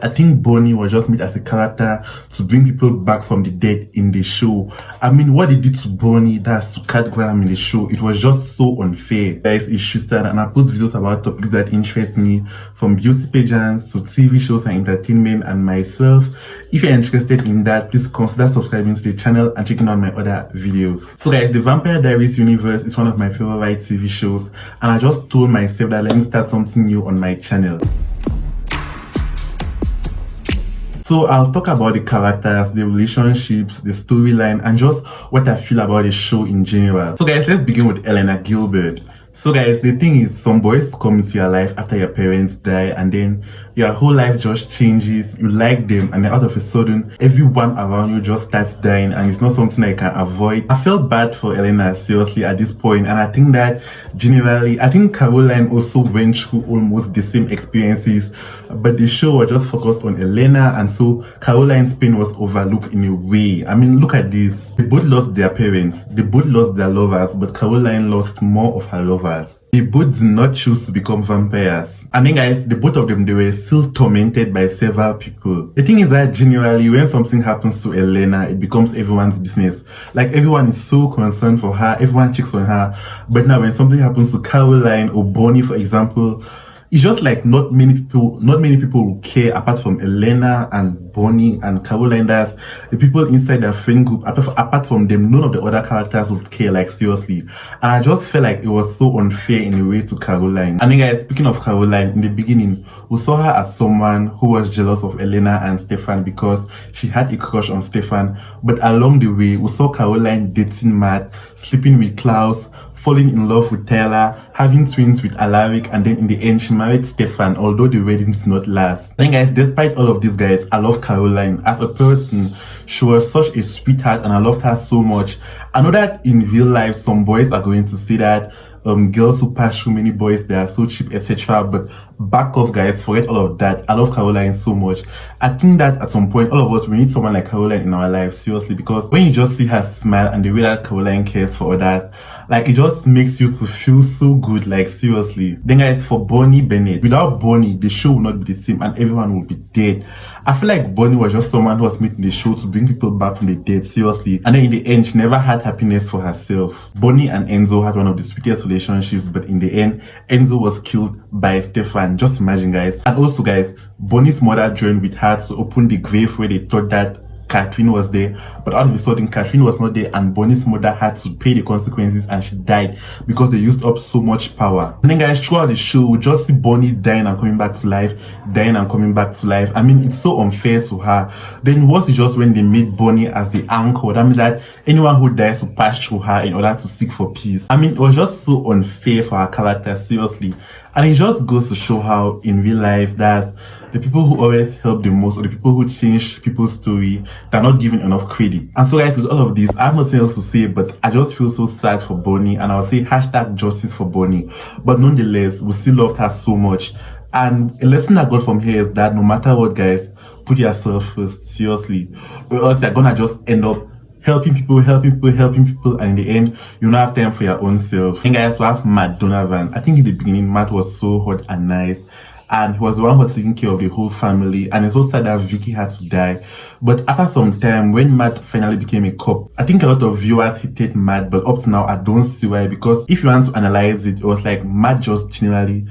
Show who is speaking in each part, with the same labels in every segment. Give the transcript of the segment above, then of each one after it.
Speaker 1: I think Bonnie was just made as a character to bring people back from the dead in the show. I mean, what they did to Bonnie, that's to Cat Graham in the show, it was just so unfair. Guys, it's Tristan and I post videos about topics that interest me, from beauty pageants to TV shows and entertainment and myself. If you're interested in that, please consider subscribing to the channel and checking out my other videos. So guys, the Vampire Diaries universe is one of my favorite TV shows and I just told myself that let me start something new on my channel. So I'll talk about the characters, the relationships, the storyline, and just what I feel about the show in general. So guys, let's begin with Elena Gilbert. So guys, the thing is, some boys come into your life after your parents die and then your whole life just changes. You like them and then out of a sudden, everyone around you just starts dying and it's not something I can avoid. I felt bad for Elena seriously at this point, and I think that generally, I think Caroline also went through almost the same experiences, but the show was just focused on Elena and so Caroline's pain was overlooked in a way. I mean, look at this. They both lost their parents, they both lost their lovers, but Caroline lost more of her lovers. They both did not choose to become vampires. And then guys, the both of them, they were still tormented by several people. The thing is that generally when something happens to Elena, it becomes everyone's business. Like everyone is so concerned for her, everyone checks on her. But now when something happens to Caroline or Bonnie, for example, it's just like not many people will care apart from Elena and Bonnie and Caroline. That's the people inside their friend group. Apart from them, none of the other characters would care, like seriously. And I just felt like it was so unfair in a way to Caroline. And then guys, speaking of Caroline, in the beginning, we saw her as someone who was jealous of Elena and Stefan because she had a crush on Stefan. But along the way, we saw Caroline dating Matt, sleeping with Klaus, falling in love with Taylor, having twins with Alaric, and then in the end she married Stefan, although the wedding did not last. Then guys, despite all of this guys, I love Caroline. As a person, she was such a sweetheart and I loved her so much. I know that in real life some boys are going to say that girls who pass through many boys, they are so cheap, etc. But back off guys, forget all of that. I love Caroline so much. I think that at some point all of us, we need someone like Caroline in our lives, seriously, because when you just see her smile and the way that Caroline cares for others, like it just makes you to feel so good, like seriously. Then guys, for Bonnie Bennett, without Bonnie the show will not be the same and everyone will be dead. I feel like Bonnie was just someone who was made in the show to bring people back from the dead, seriously. And then in the end, she never had happiness for herself. Bonnie and Enzo had one of the sweetest relationships, but in the end, Enzo was killed by Stefan. Just imagine guys. And also guys, Bonnie's mother joined with her to open the grave where they thought that Catherine was there, but all of a sudden Catherine was not there and Bonnie's mother had to pay the consequences and she died because they used up so much power. And then guys, throughout the show, we just see Bonnie dying and coming back to life, dying and coming back to life. I mean, it's so unfair to her. Then what's it just when they made Bonnie as the anchor? That means that anyone who dies will pass through her in order to seek for peace. I mean, it was just so unfair for her character, seriously. And it just goes to show how in real life that the people who always help the most or the people who change people's story, they're not given enough credit. And so guys, with all of this, I have nothing else to say, but I just feel so sad for Bonnie and I'll say hashtag justice for Bonnie. But nonetheless, we still loved her so much. And a lesson I got from here is that no matter what guys, put yourself first, seriously. Or else you're gonna just end up helping people, and in the end, you don't have time for your own self. And guys, we have Matt Donovan. I think in the beginning, Matt was so hot and nice, and he was the one who was taking care of the whole family, and it's so sad that Vicky had to die. But after some time, when Matt finally became a cop, I think a lot of viewers hated Matt, but up to now, I don't see why, because if you want to analyze it, it was like Matt just generally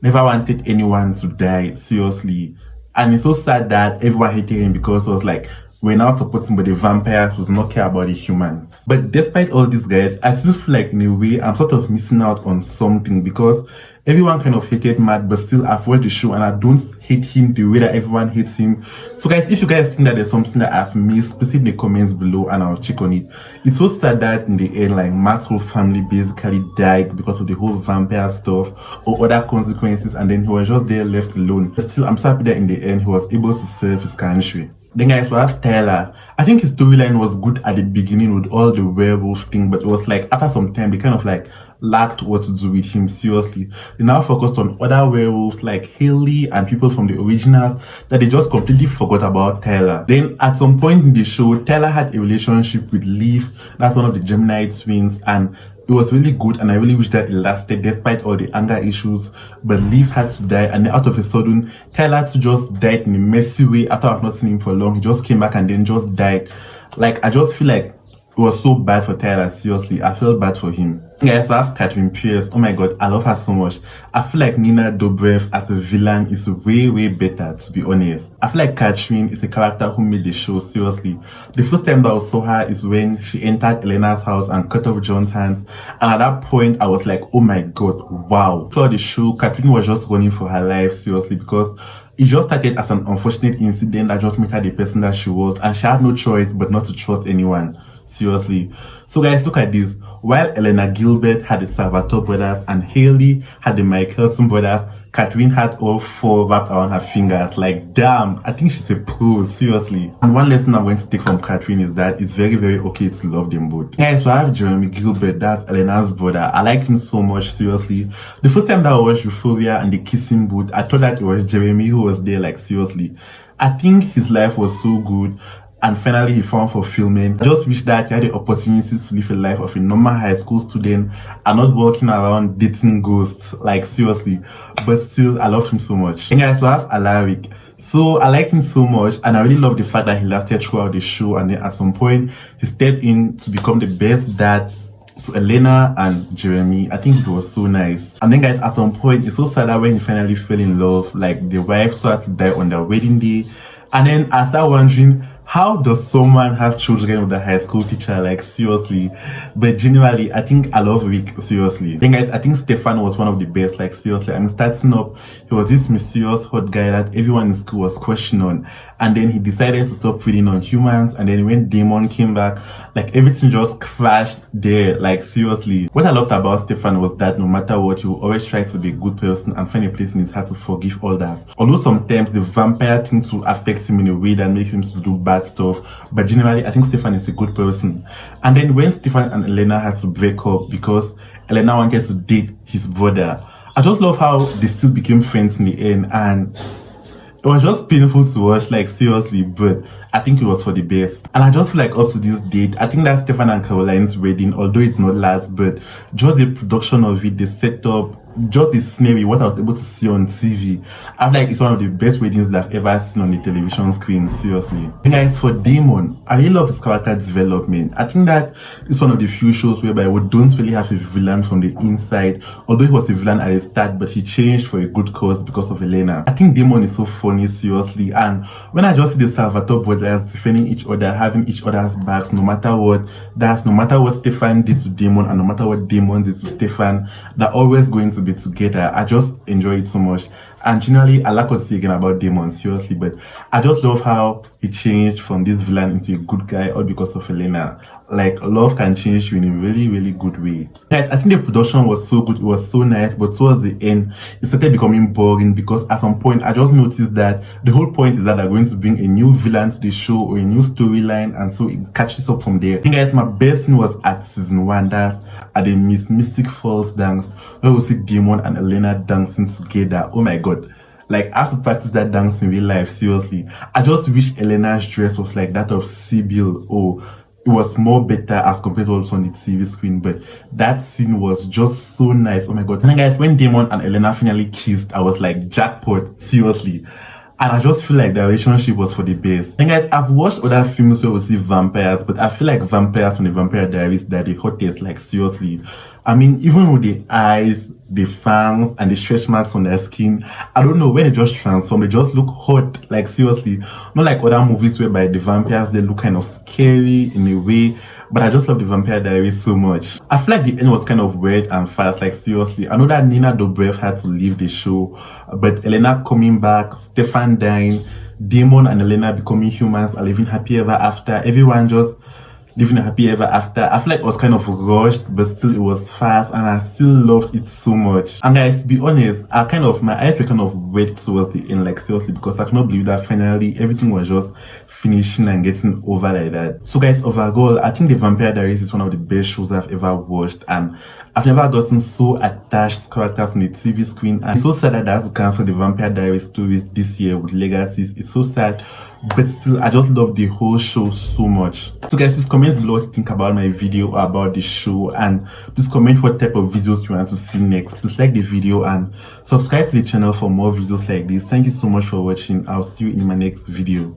Speaker 1: never wanted anyone to die, seriously. And it's so sad that everyone hated him because it was like, we're now supporting but the vampires does not care about the humans. But despite all this guys, I still feel like in a way I'm sort of missing out on something because everyone kind of hated Matt, but still I've watched the show and I don't hate him the way that everyone hates him. So guys, if you guys think that there's something that I've missed, please in the comments below and I'll check on it. It's so sad that in the end, like Matt's whole family basically died because of the whole vampire stuff or other consequences, and then he was just there left alone. But still, I'm so happy that in the end he was able to serve his country. Then guys, we have Tyler. I think his storyline was good at the beginning with all the werewolf thing, but it was like after some time they kind of like lacked what to do with him, seriously. They now focused on other werewolves like Haley and people from the original that they just completely forgot about Tyler. Then at some point in the show, Tyler had a relationship with Leaf, that's one of the Gemini twins, and it It was really good, and I really wish that it lasted despite all the anger issues. But Liv had to die, and then out of a sudden, Tyler just died in a messy way after I've not seen him for long. He just came back and then just died. Like, I just feel like it was so bad for Tyler, seriously. I felt bad for him. Guys, so I have Catherine Pierce. Oh my god, I love her so much. I feel like Nina Dobrev as a villain is way better, to be honest. I feel like Catherine is a character who made the show, seriously. The first time that I saw her is when she entered Elena's house and cut off John's hands. And at that point, I was like, oh my god, wow. Throughout the show, Catherine was just running for her life, seriously, because it just started as an unfortunate incident that just made her the person that she was. And she had no choice but not to trust anyone. Seriously. So guys, look at this. While Elena Gilbert had the Salvatore brothers and Haley had the Michelson brothers, Catherine had all 4 wrapped around her fingers. Like, damn, I think she's a pro, seriously. And one lesson I'm going to take from Catherine is that it's very okay to love them both. Guys, so I have Jeremy Gilbert, that's Elena's brother. I like him so much, seriously. The first time that I watched Euphoria and the kissing booth, I thought that it was Jeremy who was there, like, seriously. I think his life was so good. And finally, he found fulfillment. I just wish that he had the opportunities to live a life of a normal high school student and not walking around dating ghosts. Like, seriously. But still, I loved him so much. And guys, we have Alaric. So, I like him so much, and I really love the fact that he lasted throughout the show, and then at some point, he stepped in to become the best dad to Elena and Jeremy. I think it was so nice. And then guys, at some point, it's so sad that when he finally fell in love, like, the wife started to die on their wedding day. And then I started wondering, how does someone have children with a high school teacher? Like, seriously. But generally, I think I love Rick, seriously. Then guys, I think Stefan was one of the best, like, seriously. And starting up, he was this mysterious hot guy that everyone in school was questioning on. And then he decided to stop feeding on humans. And then when Damon came back, like, everything just crashed there. Like, seriously. What I loved about Stefan was that no matter what, he will always try to be a good person and find a place in his heart to forgive others. Although sometimes the vampire thing to affect him in a way that makes him to do bad stuff, but generally I think Stefan is a good person. And then when Stefan and Elena had to break up because Elena wanted to date his brother, I just love how they still became friends in the end, and it was just painful to watch, like, seriously, but I think it was for the best. And I just feel like up to this date, I think that Stefan and Caroline's wedding, although it's not last, but just the production of it, the setup, just the scenery, what I was able to see on TV, I feel like it's one of the best weddings that I've ever seen on the television screen, seriously. And guys, for Damon, I really love his character development. I think that it's one of the few shows whereby we don't really have a villain from the inside, although he was a villain at the start, but he changed for a good cause because of Elena. I think Damon is so funny, seriously, and when I just see the Salvatore brothers defending each other, having each other's backs, no matter what, no matter what Stefan did to Damon and no matter what Damon did to Stefan, they're always going to be together. I just enjoy it so much. And generally, I like what to say again about Damon, seriously, but I just love how he changed from this villain into a good guy all because of Elena. Like, love can change you in a really good way. Guys, I think the production was so good, it was so nice, but towards the end, it started becoming boring because at some point, I just noticed that the whole point is that they're going to bring a new villain to the show or a new storyline, and so it catches up from there. I think, guys, my best scene was at season 1, that's at the Mystic Falls dance, where we see Damon and Elena dancing together. Oh my god. Like, I have to practice that dance in real life, seriously. I just wish Elena's dress was like that of Sibyl. Oh, it was more better as compared to also on the TV screen, but that scene was just so nice. Oh my god. And then guys, when Damon and Elena finally kissed, I was like, jackpot, seriously. And I just feel like the relationship was for the best. And guys, I've watched other films where we see vampires, but I feel like vampires from the Vampire Diaries, they're the hottest, like, seriously. I mean, even with the eyes, the fangs, and the stretch marks on their skin, I don't know, when they just transform, they just look hot, like, seriously. Not like other movies whereby the vampires, they look kind of scary in a way, but I just love the Vampire Diaries so much. I feel like the end was kind of weird and fast, like, seriously. I know that Nina Dobrev had to leave the show, but Elena coming back, Stefan dying, Damon and Elena becoming humans and living happy ever after, everyone just living happy ever after. I feel like it was kind of rushed, but still it was fast, and I still loved it so much. And guys, to be honest, my eyes were kind of wet towards the end, like, seriously, because I cannot believe that finally everything was just finishing and getting over like that. So guys, overall, I think the Vampire Diaries is one of the best shows I've ever watched, and I've never gotten so attached to characters on the TV screen. And it's so sad that they have to cancel the Vampire Diaries stories this year with Legacies. It's so sad, but still I just love the whole show so much. So guys, please comment below what you think about my video or about the show, and please comment what type of videos you want to see next. Please like the video and subscribe to the channel for more videos like this. Thank you so much for watching. I'll see you in my next video.